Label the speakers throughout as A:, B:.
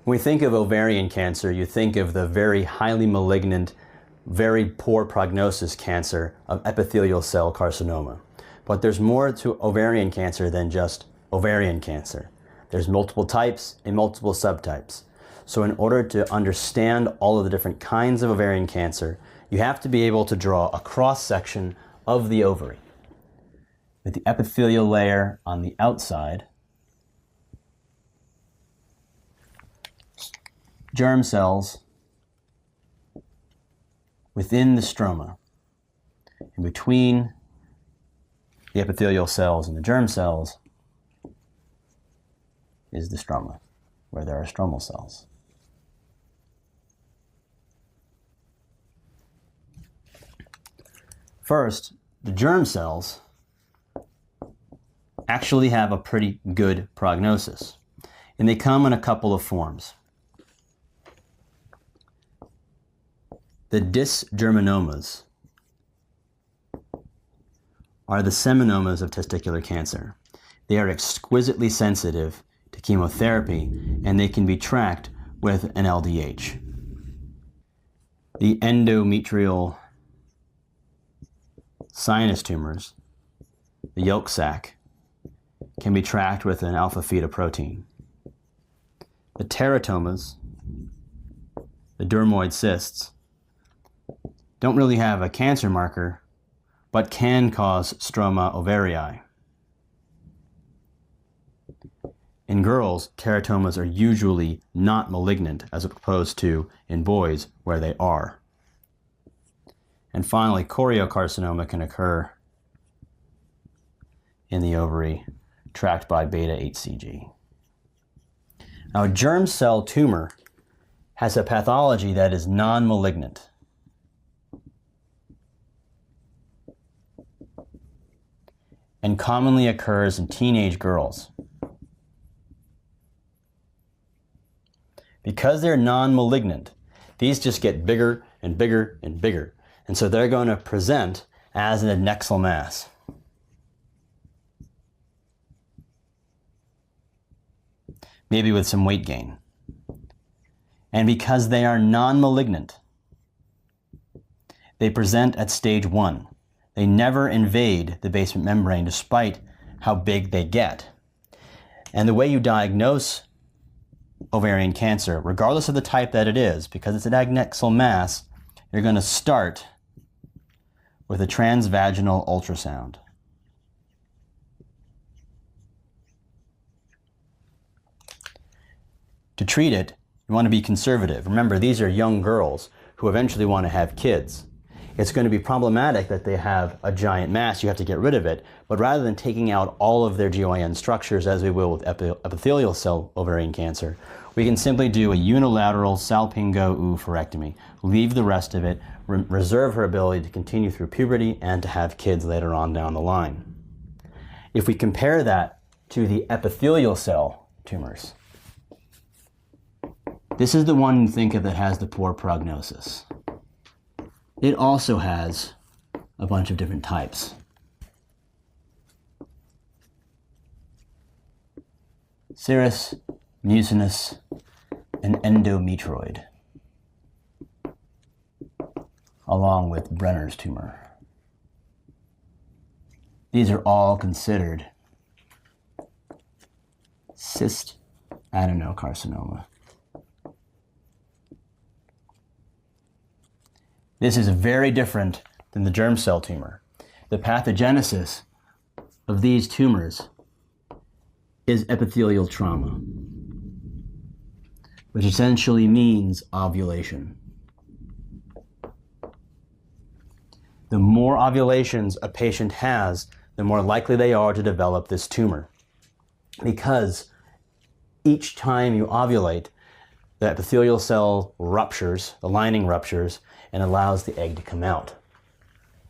A: When we think of ovarian cancer, you think of the very highly malignant, very poor prognosis cancer of epithelial cell carcinoma. But there's more to ovarian cancer than just ovarian cancer. There's multiple types and multiple subtypes. So in order to understand all of the different kinds of ovarian cancer, you have to be able to draw a cross-section of the ovary, with the epithelial layer on the outside, germ cells within the stroma. In between the epithelial cells and the germ cells is the stroma, where there are stromal cells. First, the germ cells actually have a pretty good prognosis, and they come in a couple of forms. The dysgerminomas are the seminomas of testicular cancer. They are exquisitely sensitive to chemotherapy, and they can be tracked with an LDH. The endometrial sinus tumors, the yolk sac, can be tracked with an alpha-fetoprotein. The teratomas, the dermoid cysts, don't really have a cancer marker, but can cause stroma ovarii. In girls, teratomas are usually not malignant, as opposed to in boys where they are. And finally, choriocarcinoma can occur in the ovary, tracked by beta-HCG. Now, a germ cell tumor has a pathology that is non-malignant. And commonly occurs in teenage girls. Because they're non-malignant, these just get bigger and bigger and bigger. And so they're going to present as an adnexal mass. Maybe with some weight gain. And because they are non-malignant, they present at stage 1. They never invade the basement membrane despite how big they get. And the way you diagnose ovarian cancer, regardless of the type that it is, because it's an adnexal mass, you're going to start with a transvaginal ultrasound. To treat it, you want to be conservative. Remember, these are young girls who eventually want to have kids. It's going to be problematic that they have a giant mass. You have to get rid of it. But rather than taking out all of their GYN structures, as we will with epithelial cell ovarian cancer, we can simply do a unilateral salpingo oophorectomy. Leave the rest of it, reserve her ability to continue through puberty and to have kids later on down the line. If we compare that to the epithelial cell tumors, this is the one you think of that has the poor prognosis. It also has a bunch of different types. Serous, mucinous, and endometrioid, along with Brenner's tumor. These are all considered cyst adenocarcinoma. This is very different than the germ cell tumor. The pathogenesis of these tumors is epithelial trauma, which essentially means ovulation. The more ovulations a patient has, the more likely they are to develop this tumor. Because each time you ovulate, the epithelial cell ruptures, the lining ruptures, and allows the egg to come out.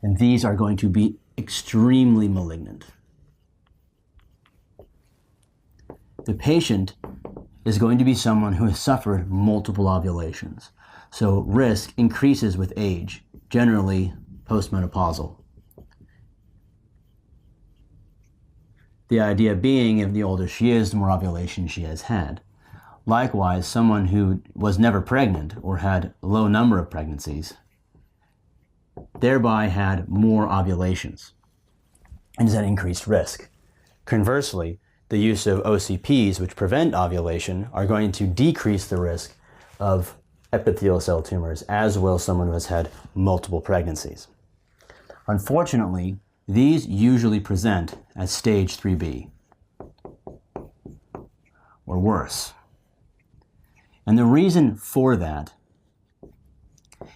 A: And these are going to be extremely malignant. The patient is going to be someone who has suffered multiple ovulations. So risk increases with age, generally postmenopausal. The idea being, if the older she is, the more ovulation she has had. Likewise, someone who was never pregnant or had a low number of pregnancies thereby had more ovulations and is at increased risk. Conversely, the use of OCPs, which prevent ovulation, are going to decrease the risk of epithelial cell tumors, as will someone who has had multiple pregnancies. Unfortunately, these usually present as stage 3B or worse. And the reason for that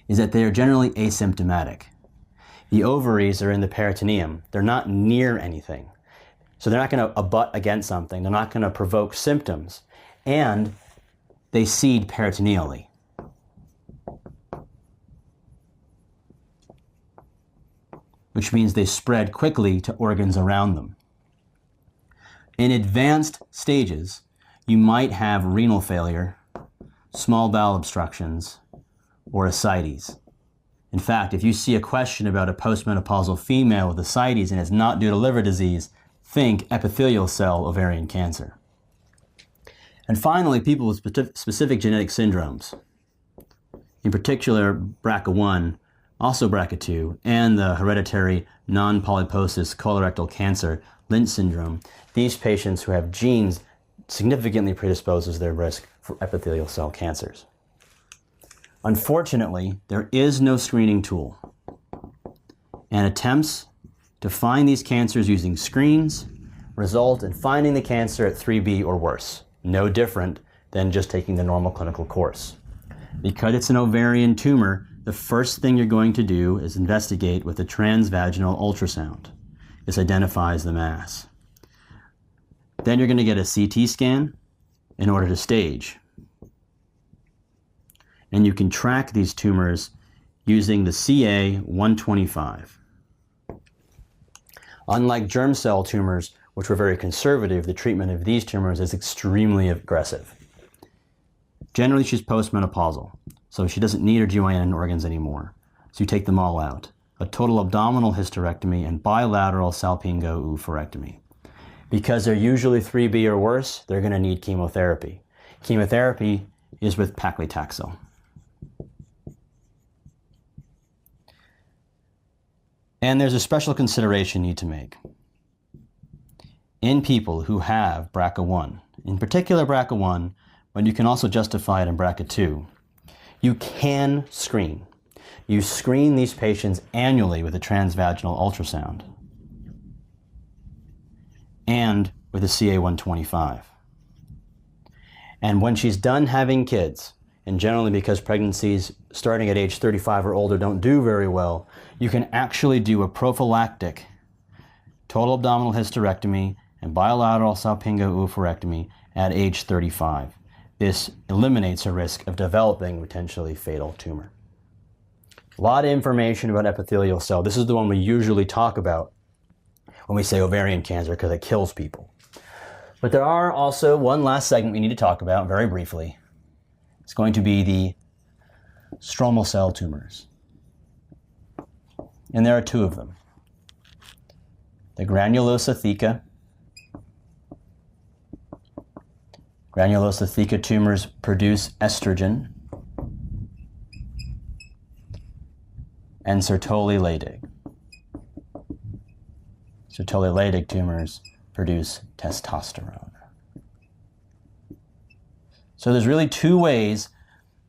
A: is that they are generally asymptomatic. The ovaries are in the peritoneum. They're not near anything. So they're not going to abut against something. They're not going to provoke symptoms. And they seed peritoneally. Which means they spread quickly to organs around them. In advanced stages, you might have renal failure, small bowel obstructions, or ascites. In fact, if you see a question about a postmenopausal female with ascites and it's not due to liver disease, think epithelial cell ovarian cancer. And finally, people with specific genetic syndromes, in particular BRCA1, also BRCA2, and the hereditary non-polyposis colorectal cancer, Lynch syndrome, these patients who have genes significantly predisposes their risk for epithelial cell cancers. Unfortunately, there is no screening tool, and attempts to find these cancers using screens result in finding the cancer at 3B or worse, no different than just taking the normal clinical course. Because it's an ovarian tumor, the first thing you're going to do is investigate with a transvaginal ultrasound. This identifies the mass. Then you're going to get a CT scan in order to stage. And you can track these tumors using the CA-125. Unlike germ cell tumors, which were very conservative, the treatment of these tumors is extremely aggressive. Generally, she's postmenopausal, so she doesn't need her GYN organs anymore. So you take them all out. A total abdominal hysterectomy and bilateral salpingo oophorectomy. Because they're usually 3B or worse, they're going to need chemotherapy. Chemotherapy is with paclitaxel. And there's a special consideration you need to make. In people who have BRCA1, in particular BRCA1, but you can also justify it in BRCA2, you can screen. You screen these patients annually with a transvaginal ultrasound and with a CA-125. And when she's done having kids, and generally because pregnancies starting at age 35 or older don't do very well, you can actually do a prophylactic total abdominal hysterectomy and bilateral salpingo oophorectomy at age 35. This eliminates a risk of developing potentially fatal tumor. A lot of information about epithelial cell. This is the one we usually talk about when we say ovarian cancer because it kills people. But there are also one last segment we need to talk about very briefly. It's going to be the stromal cell tumors. And there are two of them. The granulosa theca. Granulosa theca tumors produce estrogen. And Sertoli-Leydig. Sertoli-Leydig tumors produce testosterone. So there's really two ways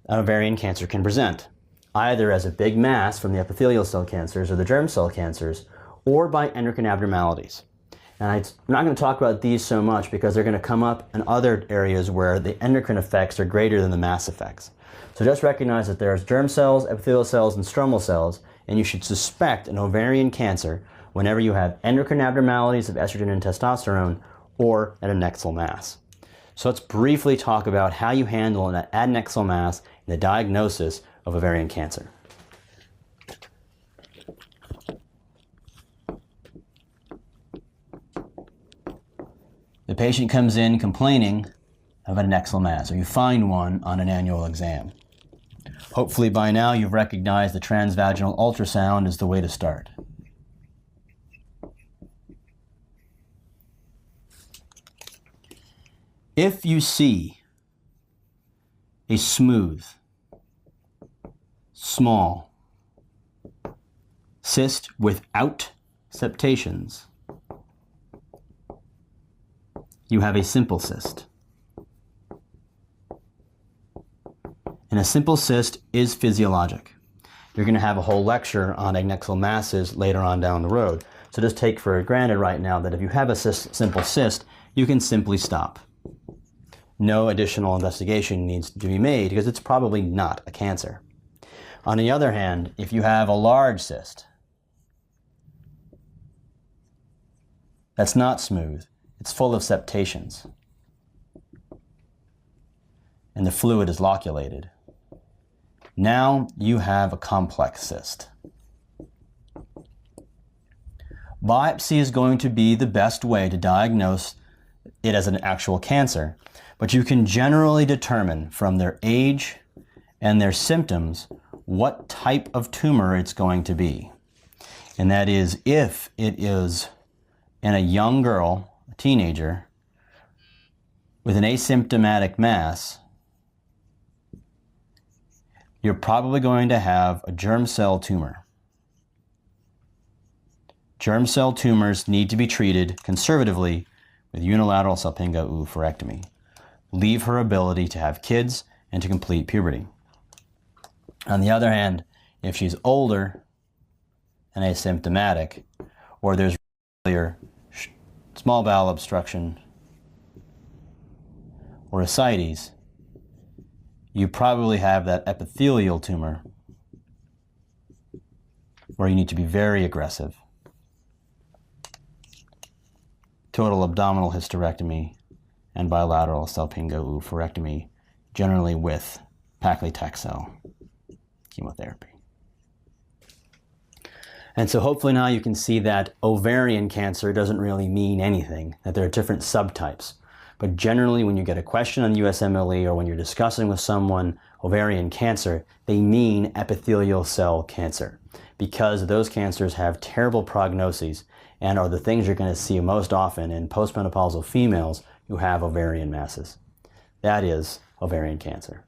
A: ovarian cancer can present. Either as a big mass from the epithelial cell cancers or the germ cell cancers, or by endocrine abnormalities. And I'm not going to talk about these so much because they're going to come up in other areas where the endocrine effects are greater than the mass effects. So just recognize that there's germ cells, epithelial cells, and stromal cells, and you should suspect an ovarian cancer whenever you have endocrine abnormalities of estrogen and testosterone or an adnexal mass. So let's briefly talk about how you handle an adnexal mass in the diagnosis of ovarian cancer. The patient comes in complaining of an adnexal mass, or you find one on an annual exam. Hopefully by now you've recognized the transvaginal ultrasound is the way to start. If you see a smooth, small cyst without septations, you have a simple cyst. And a simple cyst is physiologic. You're going to have a whole lecture on adnexal masses later on down the road. So just take for granted right now that if you have a simple cyst, you can simply stop. No additional investigation needs to be made because it's probably not a cancer. On the other hand, if you have a large cyst that's not smooth, it's full of septations, and the fluid is loculated, now you have a complex cyst. Biopsy is going to be the best way to diagnose it as an actual cancer, but you can generally determine from their age and their symptoms what type of tumor it's going to be. And that is, if it is in a young girl, a teenager, with an asymptomatic mass, you're probably going to have a germ cell tumor. Germ cell tumors need to be treated conservatively with unilateral salpingo-oophorectomy. Leave her ability to have kids and to complete puberty. On the other hand, if she's older and asymptomatic, or there's small bowel obstruction or ascites, you probably have that epithelial tumor where you need to be very aggressive. Total abdominal hysterectomy and bilateral salpingo-oophorectomy, generally with paclitaxel chemotherapy. And so hopefully now you can see that ovarian cancer doesn't really mean anything, that there are different subtypes. But generally when you get a question on USMLE or when you're discussing with someone ovarian cancer, they mean epithelial cell cancer, because those cancers have terrible prognoses and are the things you're going to see most often in postmenopausal females who have ovarian masses. That is ovarian cancer.